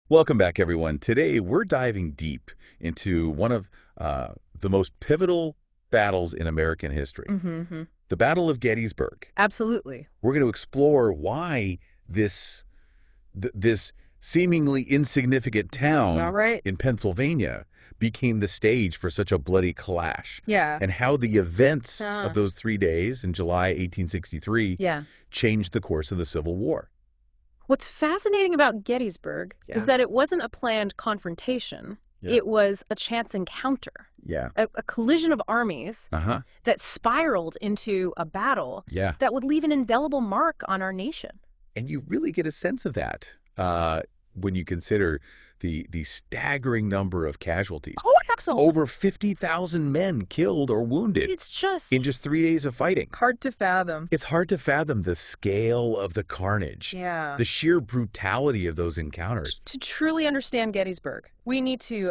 Welcome back, everyone. Today, we're diving deep into one of the most pivotal battles in American history, Mm-hmm. the Battle of Gettysburg. Absolutely. We're going to explore why this seemingly insignificant All town right. in Pennsylvania became the stage for such a bloody clash, Yeah. and how the events of Uh, those 3 days in July 1863 yeah. changed the course of the Civil War. What's fascinating about Gettysburg is Yeah. that it wasn't a planned confrontation. Yeah. It was a chance encounter, Yeah. a collision of armies Uh-huh. that spiraled into a battle Yeah. that would leave an indelible mark on our nation. And you really get a sense of that when you consider the staggering number of casualties. Oh, Axel! Over 50,000 men killed or wounded It's just in just 3 days of fighting. hard to fathom. It's hard to fathom the scale of the carnage, Yeah. the sheer brutality of those encounters. To truly understand Gettysburg, we need to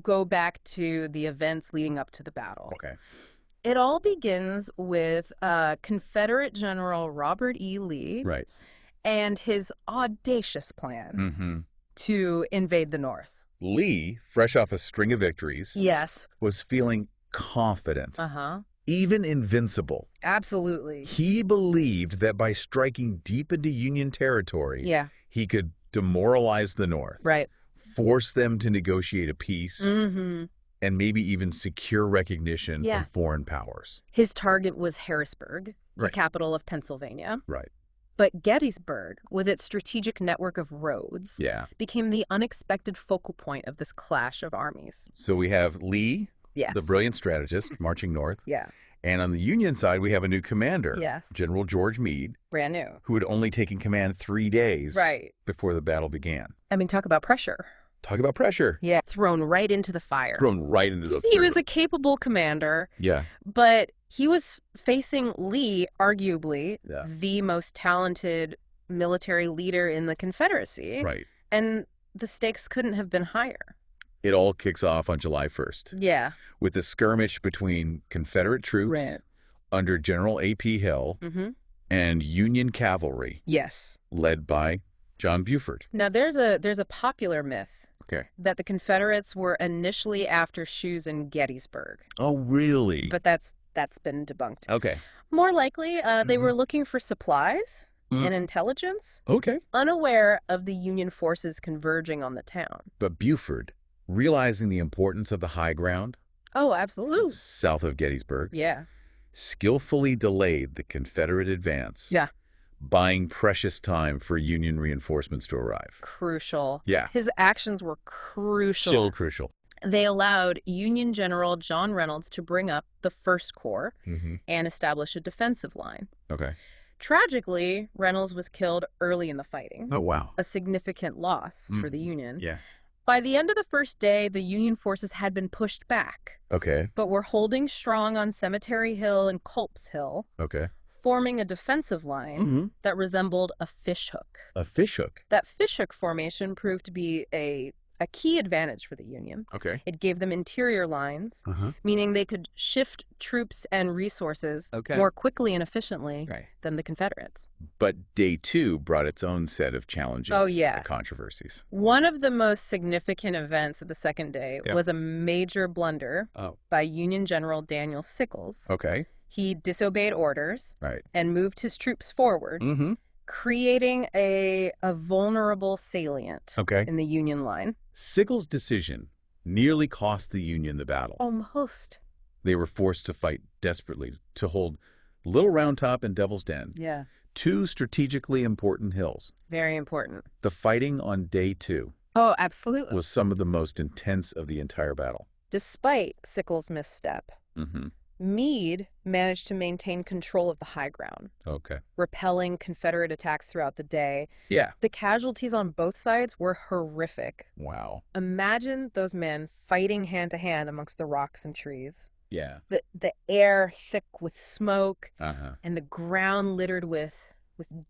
go back to the events leading up to the battle. Okay. It all begins with Confederate General Robert E. Lee Right. and his audacious plan Mm-hmm. to invade the North. Lee, fresh off a string of victories, Yes. was feeling confident, Uh-huh. even invincible. Absolutely. He believed that by striking deep into Union territory, Yeah. he could demoralize the North, Right. force them to negotiate a peace, Mm-hmm. and maybe even secure recognition Yeah. from foreign powers. His target was Harrisburg, the Right. capital of Pennsylvania. Right. But Gettysburg, with its strategic network of roads, Yeah. became the unexpected focal point of this clash of armies. So we have Lee, Yes. the brilliant strategist, marching north. Yeah. And on the Union side, we have a new commander, Yes. General George Meade, Brand new. who had only taken command 3 days Right. before the battle began. I mean, talk about pressure. Talk about pressure. Yeah. Thrown right into the fire. Thrown right into the He was a capable commander, Yeah. but he was facing Lee, arguably Yeah. the most talented military leader in the Confederacy. Right. And the stakes couldn't have been higher. It all kicks off on July 1st Yeah. with a skirmish between Confederate troops Right. under General A.P. Hill Mm-hmm. and Union cavalry Yes. led by John Buford. Now, there's a popular myth Okay. that the Confederates were initially after shoes in Gettysburg, Oh, really? but that's been debunked. Okay. More likely, they Mhm. were looking for supplies Mm. and intelligence, Okay. unaware of the Union forces converging on the town. But Buford, realizing the importance of the high ground Oh, absolutely. south of Gettysburg, Yeah. skillfully delayed the Confederate advance, Yeah. buying precious time for Union reinforcements to arrive. Crucial. Yeah. His actions were crucial. So crucial. They allowed Union General John Reynolds to bring up the First Corps Mm-hmm. and establish a defensive line. Okay. Tragically, Reynolds was killed early in the fighting, Oh, wow. a significant loss for the Mhm. Union. Yeah. By the end of the first day, the Union forces had been pushed back, Okay. but were holding strong on Cemetery Hill and Culp's Hill, Okay. forming a defensive line Mm-hmm. that resembled a fishhook. A fishhook. That fishhook formation proved to be a key advantage for the Union. Okay. It gave them interior lines, Uh-huh. meaning they could shift troops and resources Okay. more quickly and efficiently Right. than the Confederates. But day 2 brought its own set of challenging Oh, yeah. controversies. One of the most significant events of the second day Yeah. was a major blunder Oh. by Union General Daniel Sickles. Okay. He disobeyed orders Right. and moved his troops forward, Mm-hmm. creating a vulnerable salient Okay. in the Union line. Sickles' decision nearly cost the Union the battle. Almost. They were forced to fight desperately to hold Little Round Top and Devil's Den, Yeah, 2 strategically important hills. very important. The fighting on day 2 Oh, absolutely. was some of the most intense of the entire battle. Despite Sickles' misstep, Mm-hmm. Meade managed to maintain control of the high ground, Okay. repelling Confederate attacks throughout the day. Yeah. The casualties on both sides were horrific. Wow. Imagine those men fighting hand to hand amongst the rocks and trees. Yeah. The air thick with smoke Uh-huh. and the ground littered with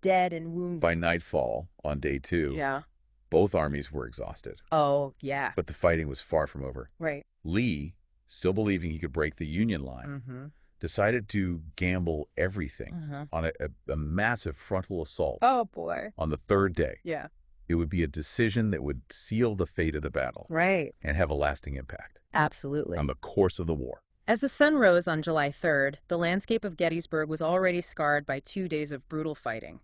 dead and wounded. By nightfall on day 2, Yeah. both armies were exhausted, Oh, yeah. but the fighting was far from over. Right. Lee, still believing he could break the Union line, Mm-hmm. decided to gamble everything Uh-huh. on a massive frontal assault Oh, boy. on the 3rd day. Yeah. It would be a decision that would seal the fate of the battle Right. and have a lasting impact Absolutely. on the course of the war. As the sun rose on July 3rd, the landscape of Gettysburg was already scarred by 2 days of brutal fighting.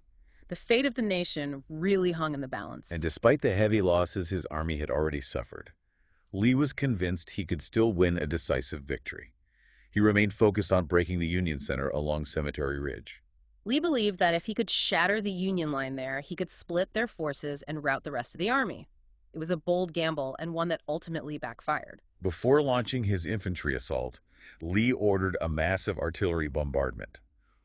The fate of the nation really hung in the balance. And despite the heavy losses his army had already suffered, Lee was convinced he could still win a decisive victory. He remained focused on breaking the Union center along Cemetery Ridge. Lee believed that if he could shatter the Union line there, he could split their forces and rout the rest of the army. It was a bold gamble and one that ultimately backfired. Before launching his infantry assault, Lee ordered a massive artillery bombardment,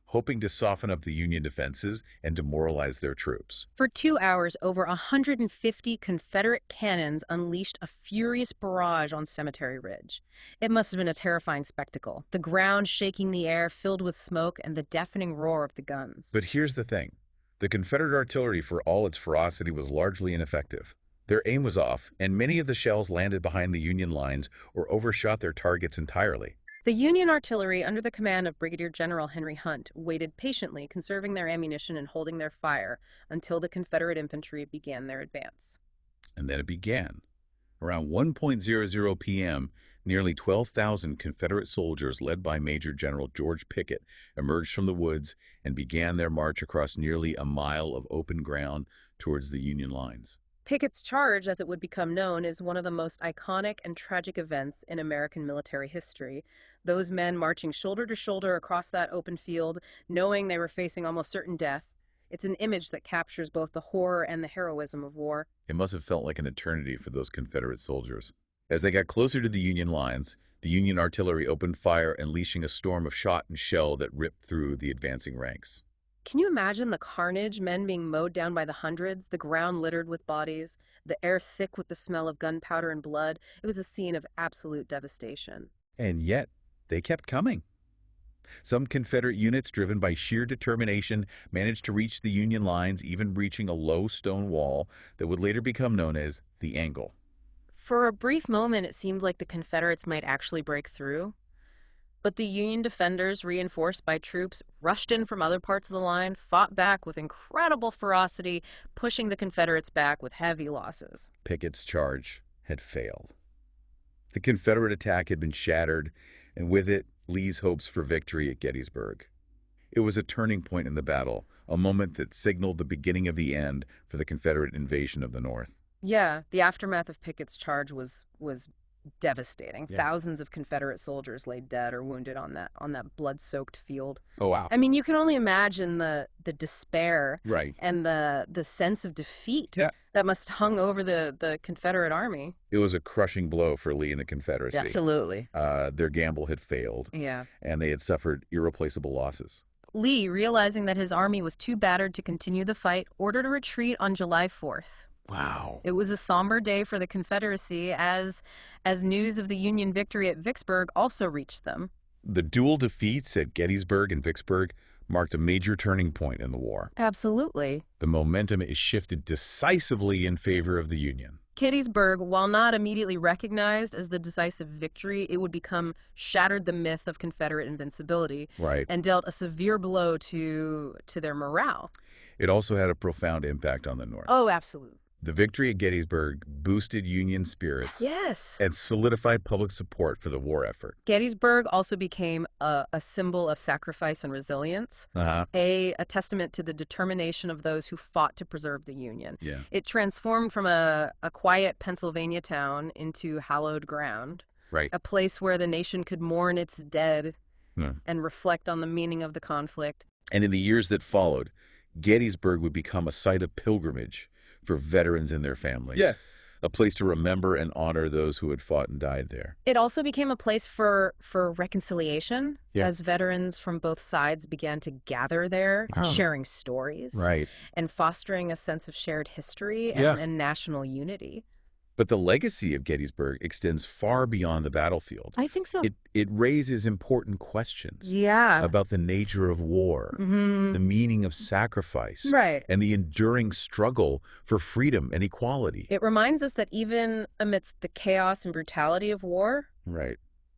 hoping to soften up the Union defenses and demoralize their troops. For 2 hours, over 150 Confederate cannons unleashed a furious barrage on Cemetery Ridge. It must have been a terrifying spectacle, the ground shaking the air filled with smoke and the deafening roar of the guns. But here's the thing. The Confederate artillery, for all its ferocity, was largely ineffective. Their aim was off, and many of the shells landed behind the Union lines or overshot their targets entirely. The Union artillery, under the command of Brigadier General Henry Hunt, waited patiently, conserving their ammunition and holding their fire until the Confederate infantry began their advance. And then it began. Around 1:00 p.m., nearly 12,000 Confederate soldiers led by Major General George Pickett emerged from the woods and began their march across nearly a mile of open ground towards the Union lines. Pickett's charge, as it would become known, is one of the most iconic and tragic events in American military history. Those men marching shoulder to shoulder across that open field, knowing they were facing almost certain death. It's an image that captures both the horror and the heroism of war. It must have felt like an eternity for those Confederate soldiers. As they got closer to the Union lines, the Union artillery opened fire, unleashing a storm of shot and shell that ripped through the advancing ranks. Can you imagine the carnage, men being mowed down by the hundreds, the ground littered with bodies, the air thick with the smell of gunpowder and blood? It was a scene of absolute devastation. And yet, they kept coming. Some Confederate units, driven by sheer determination, managed to reach the Union lines, even breaching a low stone wall that would later become known as the Angle. For a brief moment, it seemed like the Confederates might actually break through. But the Union defenders, reinforced by troops, rushed in from other parts of the line, fought back with incredible ferocity, pushing the Confederates back with heavy losses. Pickett's charge had failed. The Confederate attack had been shattered, and with it, Lee's hopes for victory at Gettysburg. It was a turning point in the battle, a moment that signaled the beginning of the end for the Confederate invasion of the North. Yeah, the aftermath of Pickett's charge was devastating. Yeah. Thousands of Confederate soldiers lay dead or wounded on that blood-soaked field. Oh, wow. I mean, you can only imagine the despair Right. and the sense of defeat Yeah. that must hung over the Confederate army. It was a crushing blow for Lee and the Confederacy. Absolutely. Their gamble had failed, Yeah. and they had suffered irreplaceable losses. Lee, realizing that his army was too battered to continue the fight, ordered a retreat on July 4th. Wow. It was a somber day for the Confederacy as news of the Union victory at Vicksburg also reached them. The dual defeats at Gettysburg and Vicksburg marked a major turning point in the war. Absolutely. The momentum is shifted decisively in favor of the Union. Gettysburg, while not immediately recognized as the decisive victory, it would become shattered the myth of Confederate invincibility Right. and dealt a severe blow to their morale. It also had a profound impact on the North. Oh, absolutely. The victory at Gettysburg boosted Union spirits Yes. and solidified public support for the war effort. Gettysburg also became a symbol of sacrifice and resilience, a testament to the determination of those who fought to preserve the Union. Yeah. It transformed from a quiet Pennsylvania town into hallowed ground, Right. a place where the nation could mourn its dead Hmm. and reflect on the meaning of the conflict. And in the years that followed, Gettysburg would become a site of pilgrimage for veterans and their families. Yeah. A place to remember and honor those who had fought and died there. It also became a place for reconciliation Yeah. as veterans from both sides began to gather there, Wow. sharing stories Right. and fostering a sense of shared history and, Yeah. and national unity. But the legacy of Gettysburg extends far beyond the battlefield. I think so. It raises important questions Yeah. about the nature of war, Mhm. the meaning of sacrifice, Right. and the enduring struggle for freedom and equality. It reminds us that even amidst the chaos and brutality of war, Right.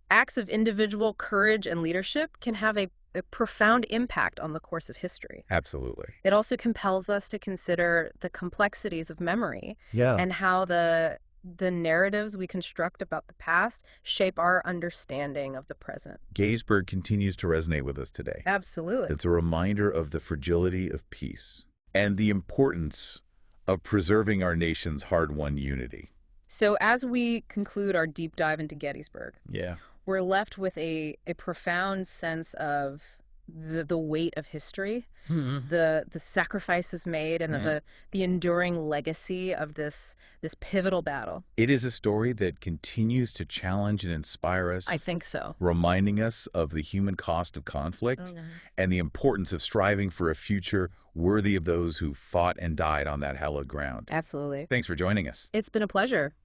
acts of individual courage and leadership can have a a profound impact on the course of history. Absolutely. It also compels us to consider the complexities of memory Yeah. and how the narratives we construct about the past shape our understanding of the present. Gettysburg continues to resonate with us today. Absolutely. It's a reminder of the fragility of peace and the importance of preserving our nation's hard-won unity. So as we conclude our deep dive into Gettysburg, Yeah. we're left with a profound sense of the weight of history, the sacrifices made, and the enduring legacy of this pivotal battle. It is a story that continues to challenge and inspire us, I think so. reminding us of the human cost of conflict and the importance of striving for a future worthy of those who fought and died on that hallowed ground. Absolutely. Thanks for joining us. It's been a pleasure.